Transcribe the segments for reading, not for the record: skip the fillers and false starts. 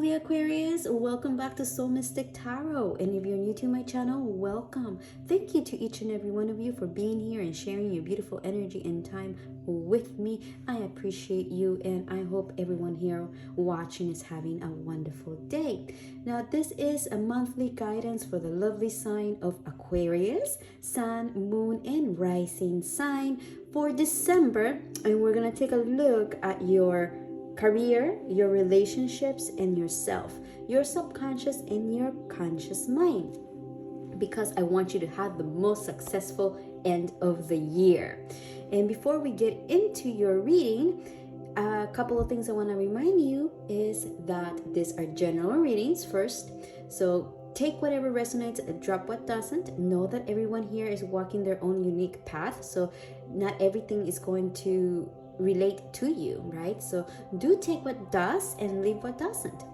lovely Aquarius, welcome back to Soul Mystic Tarot. And if you're new to my channel, welcome. Thank you to each and every one of you for being here and sharing your beautiful energy and time with me. I appreciate you, and I hope everyone here watching is having a wonderful day. Now, this is a monthly guidance for the lovely sign of Aquarius, Sun, Moon, and Rising sign for December. And we're going to take a look at your career, your relationships, and yourself, your subconscious and your conscious mind, because I want you to have the most successful end of the year. And before we get into your reading, a couple of things I want to remind you is that these are general readings first. So take whatever resonates, drop what doesn't. Know that everyone here is walking their own unique path. So not everything is going to relate to you, right? So do take what does and leave what doesn't.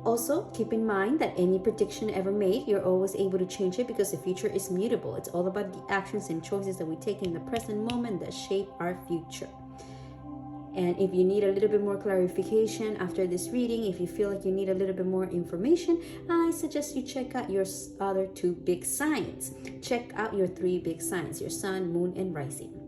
Also, keep in mind that any prediction ever made, you're always able to change it because the future is mutable. It's all about the actions and choices that we take in the present moment that shape our future. And if you need a little bit more clarification after this reading, if you feel like you need a little bit more information, I suggest you check out your other two big signs. Check out your three big signs, your sun, moon, and rising,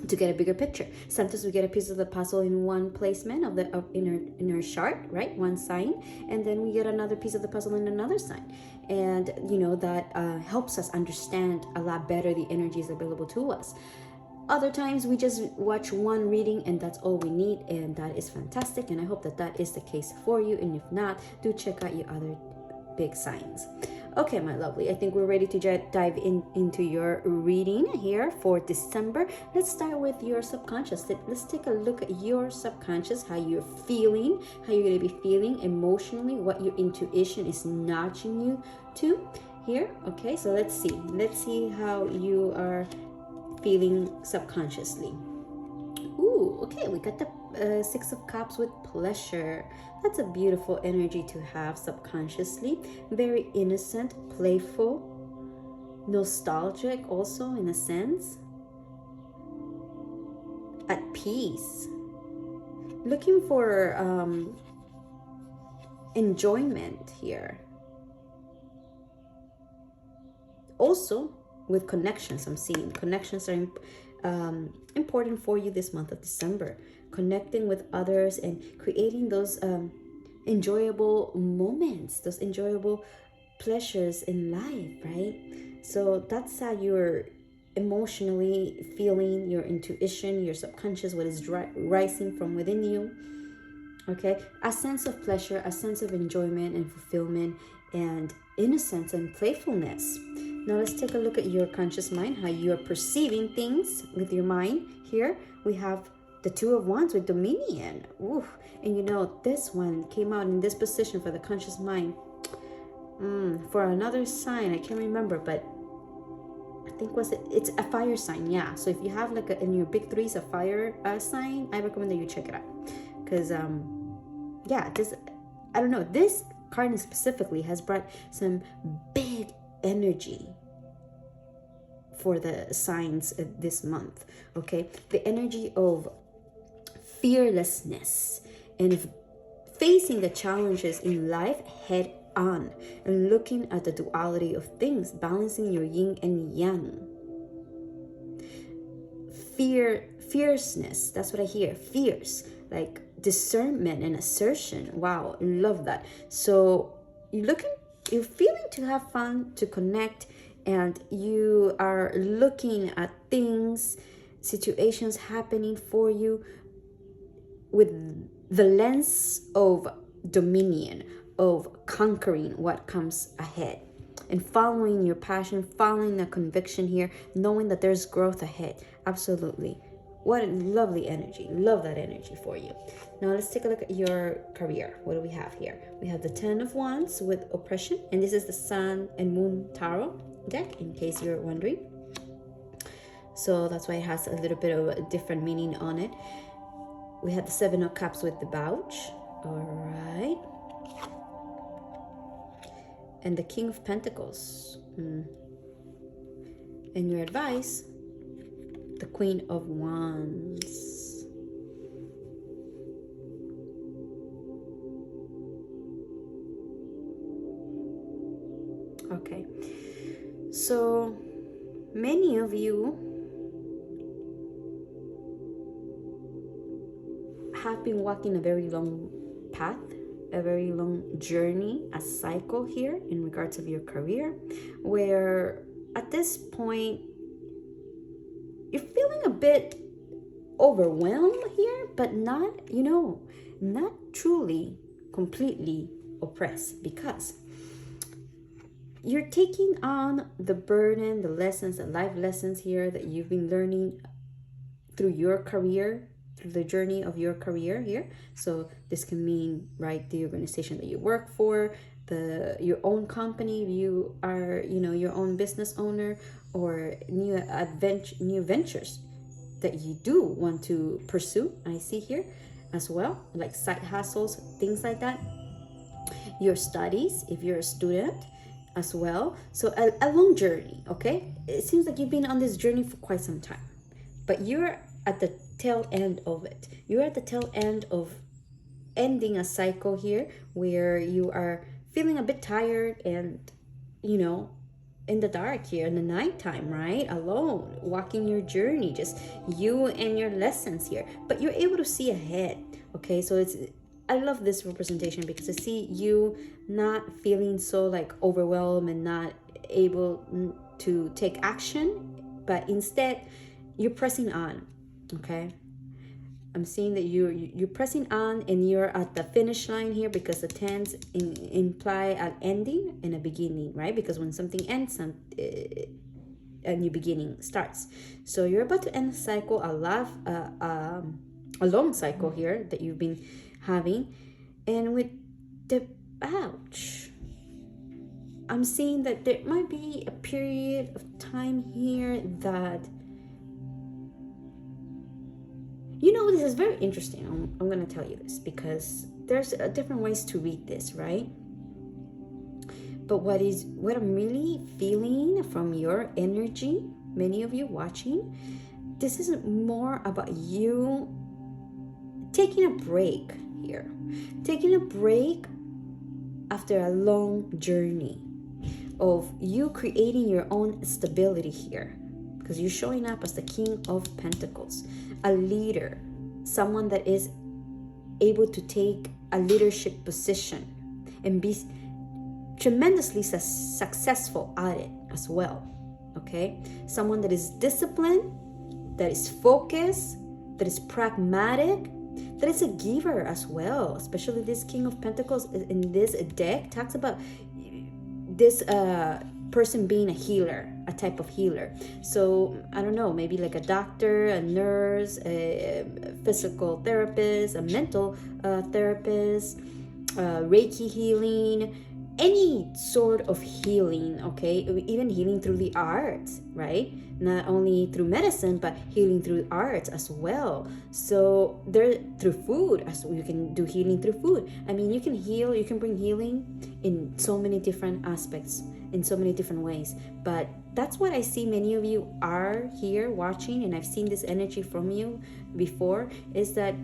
to get a bigger picture. Sometimes we get a piece of the puzzle in one placement of the inner chart, right? One sign, and then we get another piece of the puzzle in another sign, and you know that helps us understand a lot better the energies available to us. Other times we just watch one reading and that's all we need, and that is fantastic, and I hope that that is the case for you. And if not, do check out your other big signs. Okay, my lovely, I think we're ready to dive into your reading here for December. Let's start with your subconscious. Let's take a look at your subconscious, how you're feeling, how you're going to be feeling emotionally, what your intuition is nudging you to here. Okay, so let's see how you are feeling subconsciously. Ooh, okay, we got the Six of Cups with pleasure. That's a beautiful energy to have subconsciously. Very innocent, playful, nostalgic also in a sense. At peace. Looking for enjoyment here. Also with connections, I'm seeing connections are important for you this month of December. Connecting with others and creating those enjoyable moments, those enjoyable pleasures in life, right? So that's how you're emotionally feeling, your intuition, your subconscious, what is rising from within you. Okay, a sense of pleasure, a sense of enjoyment and fulfillment, and innocence and playfulness. Now let's take a look at your conscious mind, how you are perceiving things with your mind. Here we have the Two of Wands with Dominion. Ooh. And you know, this one came out in this position for the conscious mind. For another sign, I can't remember, but I think it's a fire sign. Yeah, so if you have like in your big threes a fire sign, I recommend that you check it out, because yeah, this, I don't know, this card specifically has brought some big energy for the signs this month. Okay, the energy of fearlessness and facing the challenges in life head on, and looking at the duality of things, balancing your yin and yang. Fierceness, that's what I hear. Fierce, like discernment and assertion. Wow, love that. So you're feeling to have fun, to connect, and you are looking at things, situations happening for you with the lens of dominion, of conquering what comes ahead, and following your passion, following the conviction here, knowing that there's growth ahead. Absolutely. What a lovely energy. Love that energy for you. Now let's take a look at your career. What do we have here? We have the Ten of Wands with oppression, and this is the Sun and Moon Tarot deck, in case you're wondering. So that's why it has a little bit of a different meaning on it. We have the Seven of Cups with the Bouch. All right. And the King of Pentacles. And your advice, the Queen of Wands. Okay, so many of you have been walking a very long path, a very long journey, a cycle here in regards of your career, where at this point you're feeling a bit overwhelmed here, but not, not truly completely oppressed, because you're taking on the burden, the lessons, the life lessons here that you've been learning through your career, through the journey of your career here. So this can mean, right, the organization that you work for, your own company, if you are, your own business owner, or new ventures that you do want to pursue. I see here as well, like side hustles, things like that. Your studies, if you're a student as well. So a long journey, okay? It seems like you've been on this journey for quite some time, but you're at the tail end of it. You're at the tail end of ending a cycle here where you are feeling a bit tired and, in the dark here, in the nighttime, right? Alone, walking your journey, just you and your lessons here. But you're able to see ahead, okay? So I love this representation because I see you not feeling so like overwhelmed and not able to take action, but instead you're pressing on, okay? I'm seeing that you're pressing on and you're at the finish line here, because the tens imply an ending and a beginning, right? Because when something ends, a new beginning starts. So you're about to end a cycle, a long cycle here that you've been having. And with the ouch, I'm seeing that there might be a period of time here that, this is very interesting. I'm going to tell you this because there's different ways to read this, right? But what I'm really feeling from your energy, many of you watching, this is more about you taking a break here. Taking a break after a long journey of you creating your own stability here, because you're showing up as the King of Pentacles, a leader, someone that is able to take a leadership position and be tremendously successful at it as well, okay? Someone that is disciplined, that is focused, that is pragmatic, that is a giver as well. Especially this King of Pentacles in this deck talks about this person being a healer, a type of healer. So I don't know, maybe like a doctor, a nurse, a physical therapist, a mental therapist, Reiki healing, any sort of healing, okay? Even healing through the arts, right? Not only through medicine, but healing through arts as well. So through food, as you can do healing through food. I mean, you can heal, you can bring healing in so many different aspects, in so many different ways. But that's what I see many of you are here watching, and I've seen this energy from you before, is that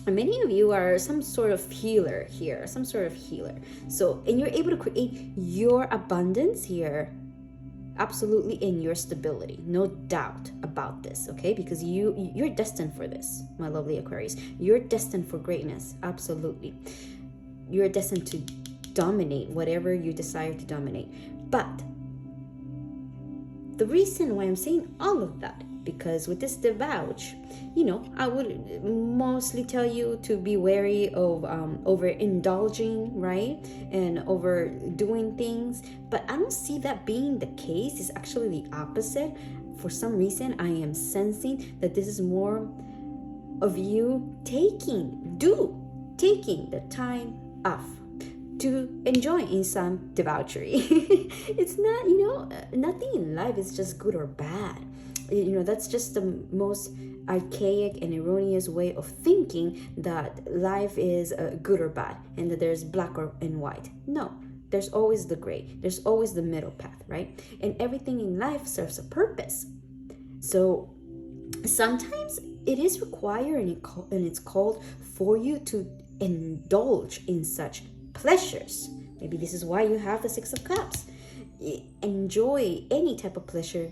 many of you are some sort of healer here, some sort of healer. So, and you're able to create your abundance here, absolutely, in your stability, no doubt about this, okay? Because you're destined for this, my lovely Aquarius. You're destined for greatness, absolutely. You're destined to dominate whatever you desire to dominate. But the reason why I'm saying all of that, because with this divouch, I would mostly tell you to be wary of overindulging, right? And overdoing things. But I don't see that being the case. It's actually the opposite. For some reason, I am sensing that this is more of you taking the time off to enjoy in some debauchery. It's not, nothing in life is just good or bad. That's just the most archaic and erroneous way of thinking that life is good or bad and that there's black and white. No, there's always the gray. There's always the middle path, right? And everything in life serves a purpose. So sometimes it is required and it's called for you to indulge in such pleasures. Maybe this is why you have the Six of Cups. enjoy any type of pleasure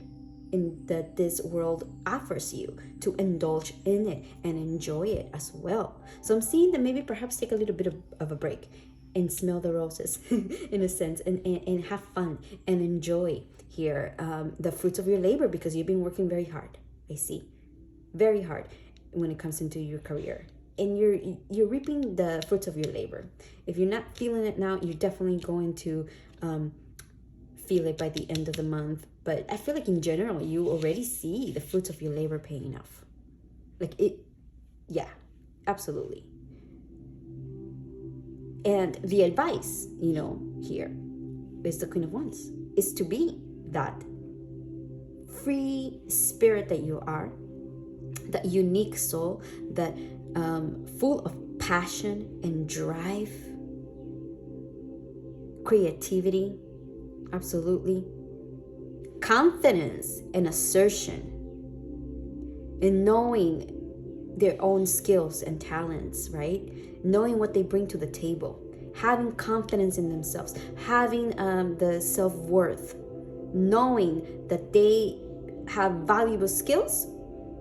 that this world offers you, to indulge in it and enjoy it as well. So I'm seeing that maybe perhaps take a little bit of a break and smell the roses in a sense, and have fun and enjoy here the fruits of your labor, because you've been working very hard. I see, very hard when it comes into your career, and you're reaping the fruits of your labor. If you're not feeling it now, you're definitely going to feel it by the end of the month. But I feel like in general, you already see the fruits of your labor paying off. Like it, yeah, absolutely. And the advice, here is the Queen of Wands, is to be that free spirit that you are, that unique soul, that full of passion and drive, creativity, absolutely, confidence and assertion, and knowing their own skills and talents, right? Knowing what they bring to the table, having confidence in themselves, having the self-worth, knowing that they have valuable skills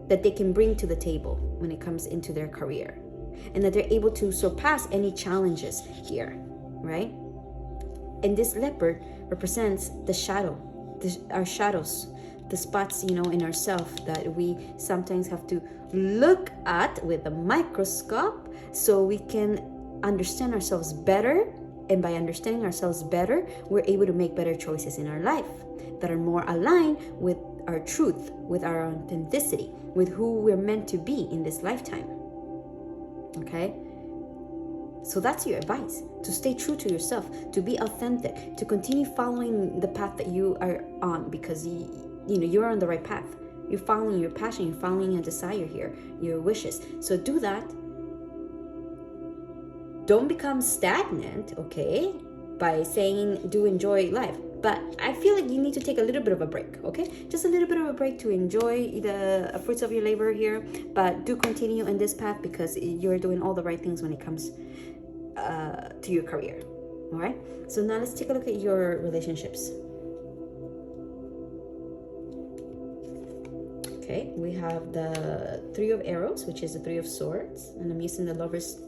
that they can bring to the table when it comes into their career, and that they're able to surpass any challenges here, right? And this leopard represents the shadow, our shadows, the spots, in ourselves that we sometimes have to look at with a microscope so we can understand ourselves better. And by understanding ourselves better, we're able to make better choices in our life that are more aligned with our truth, with our authenticity, with who we're meant to be in this lifetime. Okay? So that's your advice, to stay true to yourself, to be authentic, to continue following the path that you are on, because you're on the right path. You're following your passion, you're following your desire here, your wishes. So do that. Don't become stagnant, okay, by saying do enjoy life. But I feel like you need to take a little bit of a break, okay? Just a little bit of a break to enjoy the fruits of your labor here. But do continue in this path, because you're doing all the right things when it comes to your career. All right, so now let's take a look at your relationships. Okay, we have the Three of Arrows, which is the Three of Swords, and I'm using the Lover's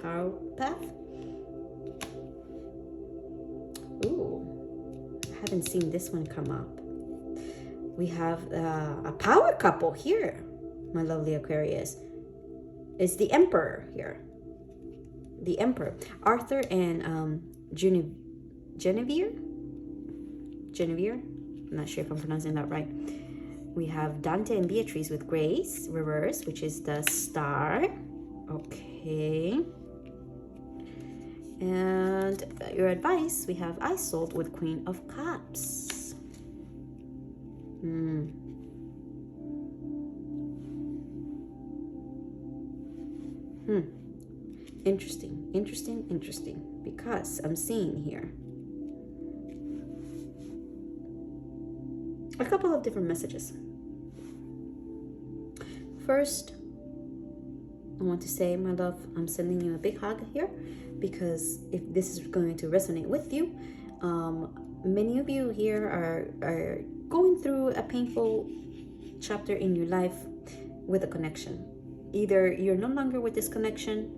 Tarot path. Ooh, I haven't seen this one come up. We have a power couple here, my lovely Aquarius. It's the Emperor here. The Emperor, Arthur and Genevieve. I'm not sure if I'm pronouncing that right. We have Dante and Beatrice with Grace, reverse, which is the Star. Okay. And your advice, we have Isolde with Queen of Cups. Interesting, because I'm seeing here a couple of different messages. First, I want to say, my love, I'm sending you a big hug here, because if this is going to resonate with you, many of you here are going through a painful chapter in your life with a connection. Either you're no longer with this connection,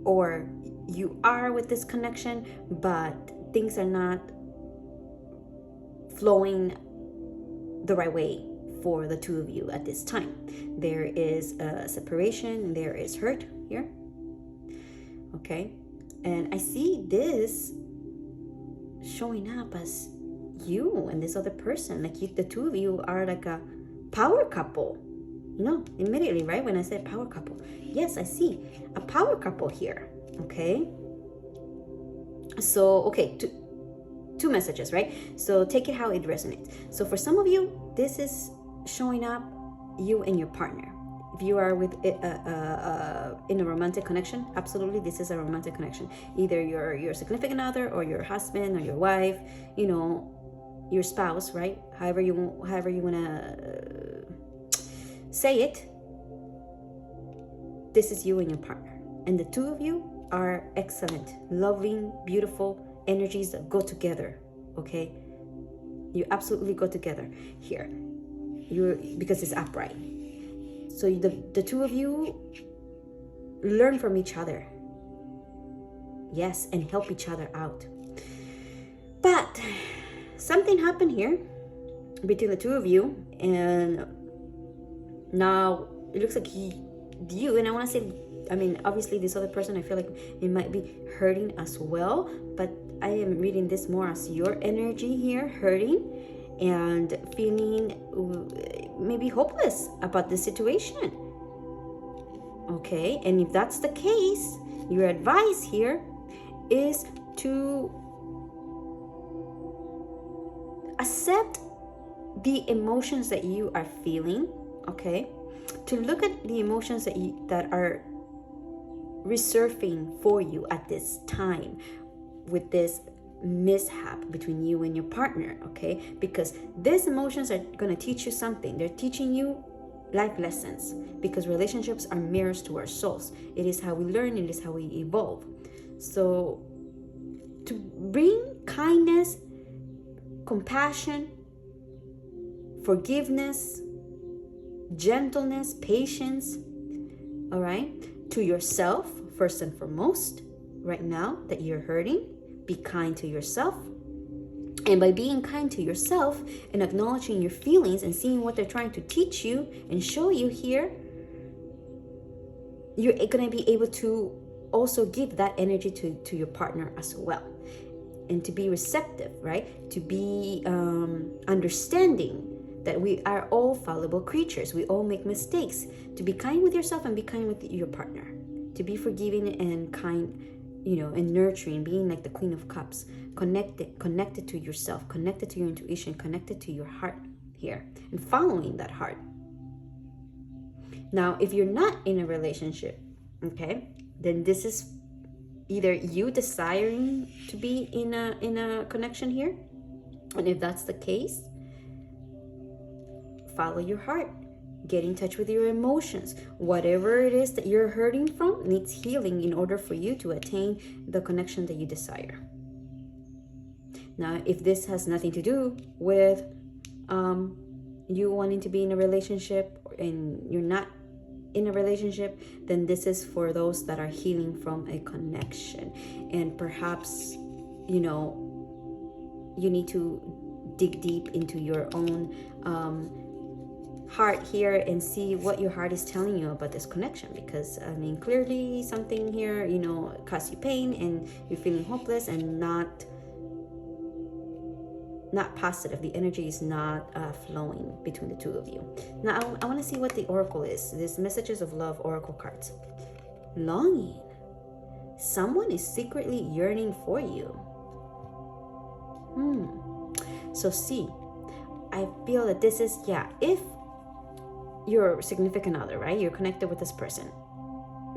or you are with this connection, but things are not flowing the right way for the two of you at this time. There is a separation, there is hurt here. Okay, and I see this showing up as you and this other person, like the two of you are like a power couple. Immediately, right, when I said power couple, yes, I see a power couple here. Okay, so okay, two messages, right? So take it how it resonates. So for some of you, this is showing up you and your partner. If you are with in a romantic connection, absolutely, this is a romantic connection. Either your significant other, or your husband, or your wife, your spouse, right? However you want to say it. This is you and your partner, and the two of you are excellent, loving, beautiful energies that go together. Okay, You absolutely go together here. Because it's upright. So the two of you learn from each other. Yes, and help each other out. But something happened here between the two of you, and now it looks like you, and I want to say, I mean, obviously this other person, I feel like it might be hurting as well, but I am reading this more as your energy here, hurting and feeling maybe hopeless about the situation. Okay, and if that's the case, your advice here is to accept the emotions that you are feeling, okay? To look at the emotions that are resurfacing for you at this time with this mishap between you and your partner, okay? Because these emotions are going to teach you something. They're teaching you life lessons, because relationships are mirrors to our souls. It is how we learn, it is how we evolve. So to bring kindness, compassion, forgiveness, gentleness, patience, all right, to yourself first and foremost. Right now that you're hurting, be kind to yourself. And by being kind to yourself and acknowledging your feelings and seeing what they're trying to teach you and show you here, you're going to be able to also give that energy to your partner as well. And to be receptive, right? To be understanding that we are all fallible creatures. We all make mistakes. To be kind with yourself and be kind with your partner. To be forgiving and kind, and nurturing, being like the Queen of Cups, connected to yourself, connected to your intuition, connected to your heart here, and following that heart. Now, if you're not in a relationship, okay, then this is either you desiring to be in a connection here, and if that's the case, follow your heart. Get in touch with your emotions. Whatever it is that you're hurting from needs healing in order for you to attain the connection that you desire. Now, if this has nothing to do with you wanting to be in a relationship and you're not in a relationship, then this is for those that are healing from a connection. And perhaps, you need to dig deep into your own heart here and see what your heart is telling you about this connection, because clearly something here caused you pain and you're feeling hopeless and not positive. The energy is not flowing between the two of you. Now I want to see what the oracle is. This messages of love oracle cards. Longing. Someone is secretly yearning for you. So see, I feel that this is, if your significant other, right? You're connected with this person.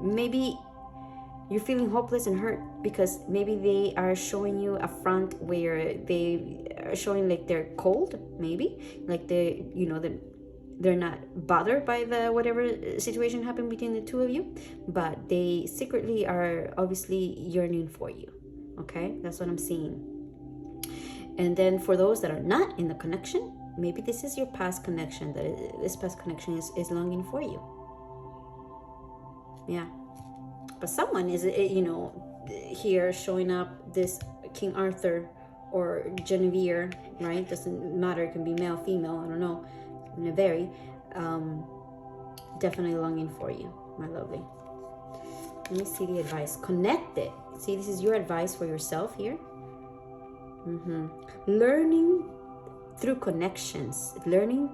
Maybe you're feeling hopeless and hurt because maybe they are showing you a front where they are showing like they're cold, maybe like they're not bothered by the whatever situation happened between the two of you, but they secretly are obviously yearning for you. Okay, that's what I'm seeing. And then for those that are not in the connection, maybe this is your past connection, this past connection is longing for you. Yeah. But someone is, here showing up, this King Arthur or Genevieve, right? Doesn't matter. It can be male, female, I don't know. Very definitely longing for you, my lovely. Let me see the advice. Connected. See, this is your advice for yourself here. Learning through connections, learning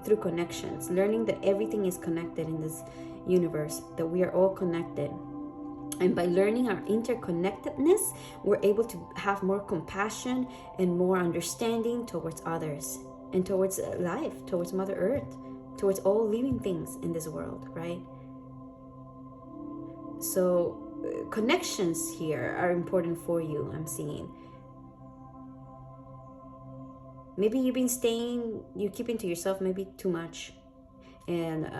that everything is connected in this universe, that we are all connected. And by learning our interconnectedness, we're able to have more compassion and more understanding towards others and towards life, towards Mother Earth, towards all living things in this world, right? So connections here are important for you, I'm seeing. Maybe you've been you keeping to yourself maybe too much. And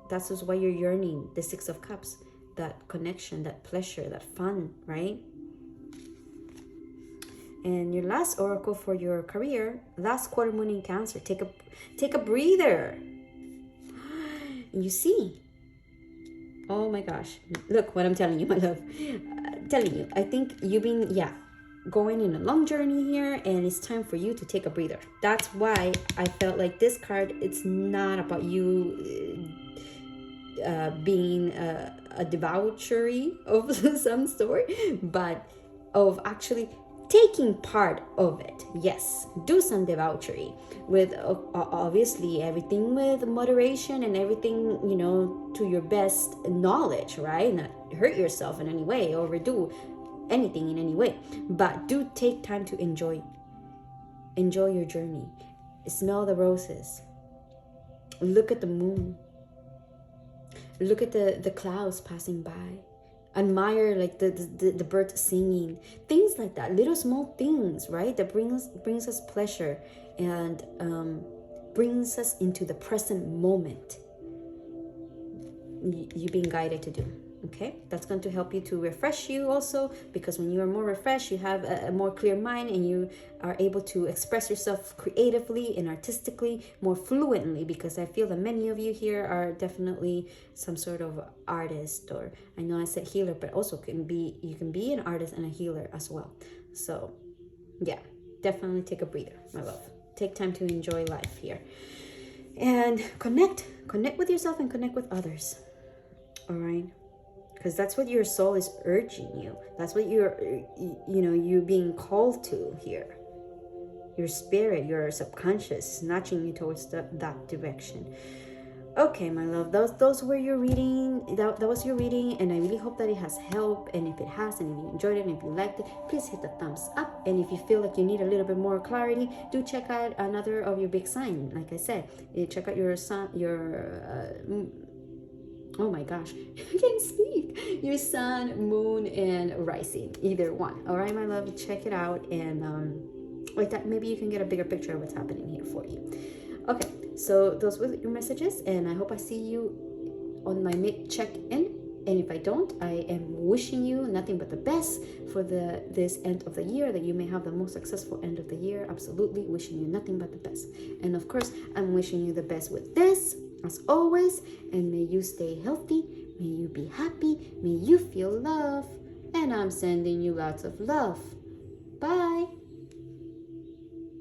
that's just why you're yearning the Six of Cups, that connection, that pleasure, that fun, right? And your last oracle for your career, last quarter moon in Cancer. Take a breather. You see, oh my gosh, look what I'm telling you, my love. Telling you, I think you've been, going in a long journey here, and it's time for you to take a breather. That's why I felt like this card, it's not about you being a debauchery of some sort, but of actually taking part of it. Yes, do some debauchery with obviously everything with moderation and everything, to your best knowledge, right? Not hurt yourself in any way, overdo anything in any way, but do take time to enjoy your journey. Smell the roses, look at the moon, look at the clouds passing by, admire like the birds singing, things like that, little small things, right, that brings us pleasure and brings us into the present moment. You're being guided to do. Okay, that's going to help you to refresh you also, because when you are more refreshed, you have a more clear mind, and you are able to express yourself creatively and artistically more fluently, because I feel that many of you here are definitely some sort of artist, or I know I said healer, but also you can be an artist and a healer as well. So yeah, definitely take a breather, my love. Take time to enjoy life here, and connect with yourself and connect with others. All right, because that's what your soul is urging you. That's what you're being called to here. Your spirit, your subconscious, nudging you towards that direction. Okay, my love, those were your reading. That was your reading, and I really hope that it has helped. And if it has, and if you enjoyed it, and if you liked it, please hit the thumbs up. And if you feel like you need a little bit more clarity, do check out another of your big sign. Like I said, check out your sun, oh my gosh, I can't speak. Your sun, moon, and rising, either one. All right, my love, check it out, and like that, maybe you can get a bigger picture of what's happening here for you. Okay, so those were your messages, and I hope I see you on my mid check-in. And if I don't, I am wishing you nothing but the best for this end of the year, that you may have the most successful end of the year. Absolutely wishing you nothing but the best. And of course, I'm wishing you the best with this, as always. And may you stay healthy. May you be happy. May you feel love. And I'm sending you lots of love. Bye.